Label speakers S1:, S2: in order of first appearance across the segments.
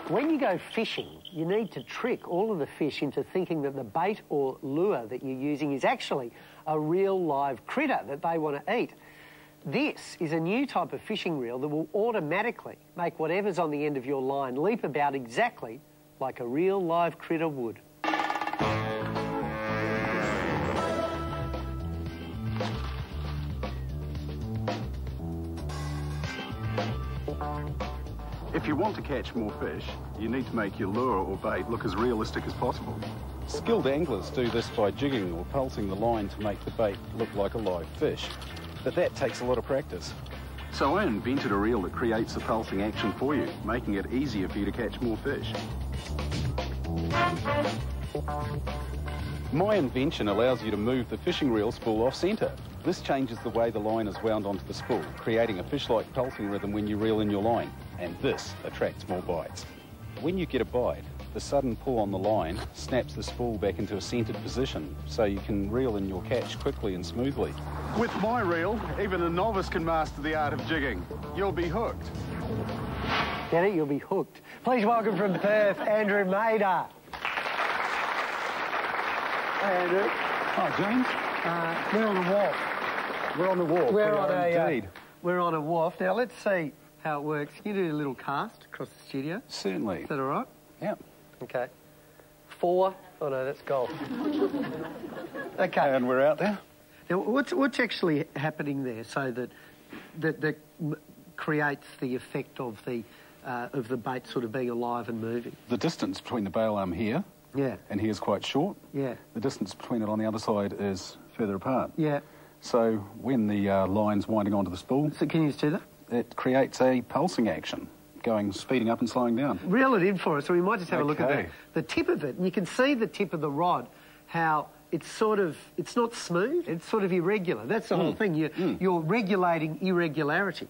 S1: When you go fishing, you need to trick all of the fish into thinking that the bait or lure that you're using is actually a real live critter that they want to eat. This is a new type of fishing reel that will automatically make whatever's on the end of your line leap about exactly like a real live critter would.
S2: If you want to catch more fish, you need to make your lure or bait look as realistic as possible.
S3: Skilled anglers do this by jigging or pulsing the line to make the bait look like a live fish, but that takes a lot of practice.
S2: So I invented a reel that creates the pulsing action for you, making it easier for you to catch more fish.
S3: My invention allows you to move the fishing reel spool off centre. This changes the way the line is wound onto the spool, creating a fish-like pulsing rhythm when you reel in your line, and this attracts more bites. When you get a bite, the sudden pull on the line snaps the spool back into a centred position, so you can reel in your catch quickly and smoothly.
S2: With my reel, even a novice can master the art of jigging. You'll be hooked.
S1: Get it? You'll be hooked. Please welcome from Perth, Andrew Mader. Hey, Andrew.
S2: Hi, James.
S1: We're on a wharf.
S2: We're on the wharf.
S1: We're on a wharf. Now, let's see how it works. Can you do a little cast across the studio?
S3: Certainly.
S1: Is that all right?
S3: Yep.
S1: Okay. 4. Oh, no, that's golf. Okay.
S3: And we're out there.
S1: Now, what's actually happening there so that creates the effect of the bait sort of being alive and moving?
S3: The distance between the bail arm here and here is quite short.
S1: Yeah.
S3: The distance between it on the other side is further apart.
S1: Yeah.
S3: So when the line's winding onto the spool...
S1: So can you just do that?
S3: It creates a pulsing action, speeding up and slowing down.
S1: Reel it in for us, so we might just have a look at the tip of it. And you can see the tip of the rod, how it's not smooth, it's sort of irregular. That's the whole thing. You're regulating irregularity.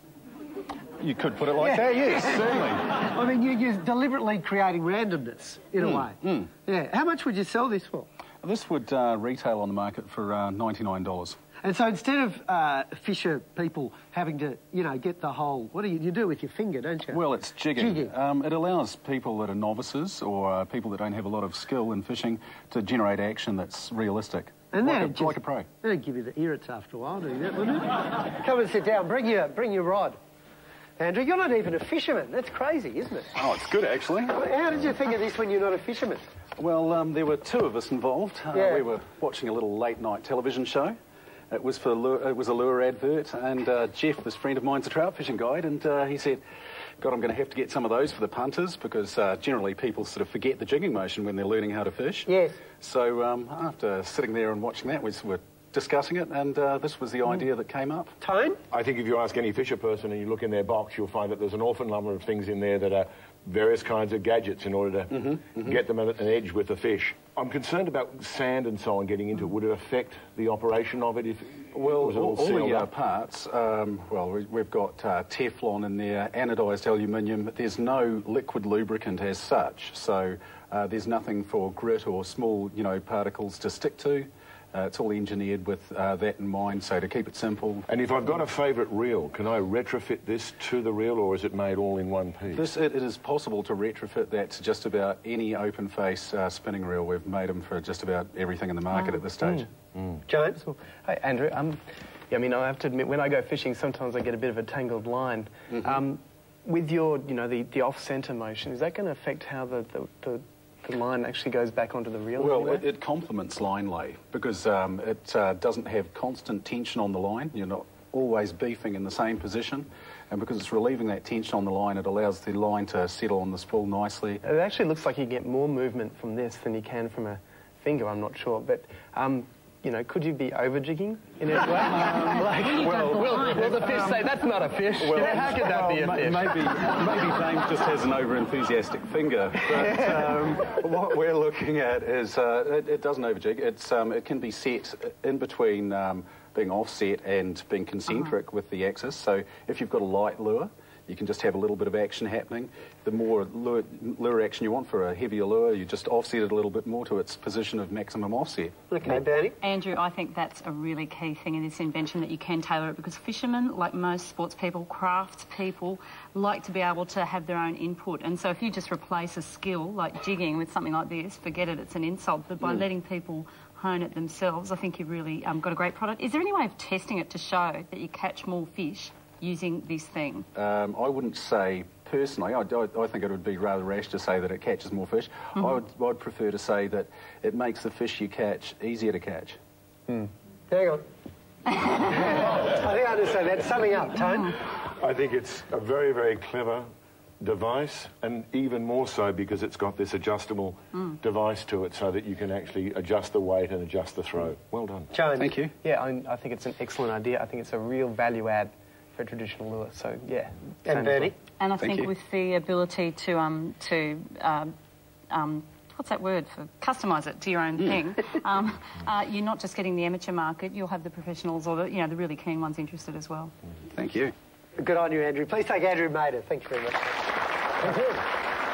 S3: You could put it like that, yes, certainly.
S1: I mean, you're deliberately creating randomness, in a way. Yeah. How much would you sell this for?
S3: This would retail on the market for $99.
S1: And so instead of fisher people having to, get the whole... What do you do with your finger, don't you?
S3: Well, it's jigging. It allows people that are novices or people that don't have a lot of skill in fishing to generate action that's realistic. And like a pro.
S1: They don't give you the irrits after a while, do you? Wouldn't it? Come and sit down. Bring your rod. Andrew, you're not even a fisherman. That's crazy, isn't it?
S3: Oh, it's good, actually.
S1: How did you think of this when you're not a fisherman?
S3: Well, there were 2 of us involved. We were watching a little late-night television show. It was a lure advert, and Jeff, this friend of mine's a trout fishing guide, and he said, God, I'm going to have to get some of those for the punters, because generally people sort of forget the jigging motion when they're learning how to fish.
S1: Yes.
S3: So after sitting there and watching that, we were discussing it, and this was the idea that came up.
S1: Tone?
S4: I think if you ask any fisher person and you look in their box, you'll find that there's an awful number of things in there that are various kinds of gadgets in order to get them at an edge with the fish. I'm concerned about sand and so on getting into it. Would it affect the operation of it?
S3: Well, all the parts, we've got Teflon in there, anodised aluminium. There's no liquid lubricant as such, so there's nothing for grit or small, particles to stick to. It's all engineered with that in mind, so to keep it simple.
S4: And if I've got a favourite reel, can I retrofit this to the reel, or is it made all in one piece?
S3: It is possible to retrofit that to just about any open-face spinning reel. We've made them for just about everything in the market at this stage.
S1: James?
S5: Hi, Andrew. I mean, I have to admit, when I go fishing, sometimes I get a bit of a tangled line. With your, the off-centre motion, is that going to affect how the line actually goes back onto the reel?
S3: Well, it complements line lay because it doesn't have constant tension on the line. You're not always beefing in the same position, and because it's relieving that tension on the line, it allows the line to settle on the spool nicely.
S5: It actually looks like you get more movement from this than you can from a finger, I'm not sure, but could you be over-jigging in any way? Will the fish say, that's not a fish? Well, how could that be a fish?
S3: Maybe James just has an over-enthusiastic finger, but what we're looking at is it doesn't over-jig. It can be set in between being offset and being concentric with the axis. So if you've got a light lure, You can just have a little bit of action happening. The more lure action you want for a heavier lure, you just offset it a little bit more to its position of maximum offset.
S1: Okay, Bernie?
S6: Andrew, I think that's a really key thing in this invention, that you can tailor it, because fishermen, like most sports people, crafts people, like to be able to have their own input. And so if you just replace a skill like jigging with something like this, forget it, it's an insult. But by letting people hone it themselves, I think you've really got a great product. Is there any way of testing it to show that you catch more fish using this thing?
S3: I wouldn't say personally. I think it would be rather rash to say that it catches more fish. I'd prefer to say that it makes the fish you catch easier to catch.
S1: Hang on. I think I understand that. Summing up, Tone?
S4: I think it's a very, very clever device, and even more so because it's got this adjustable device to it so that you can actually adjust the weight and adjust the throw. Well done.
S1: Joan?
S3: Thank you.
S5: Yeah, I think it's an excellent idea. I think it's a real value add for traditional lure. So, yeah.
S1: And Bernie?
S6: And I
S3: Thank
S6: think
S3: you.
S6: with the ability to what's that word for? Customise it to your own thing. You're not just getting the amateur market, you'll have the professionals or the really keen ones interested as well.
S3: Thank you.
S1: Good on you, Andrew. Please take Andrew Mader. Thank you very much. Thank you.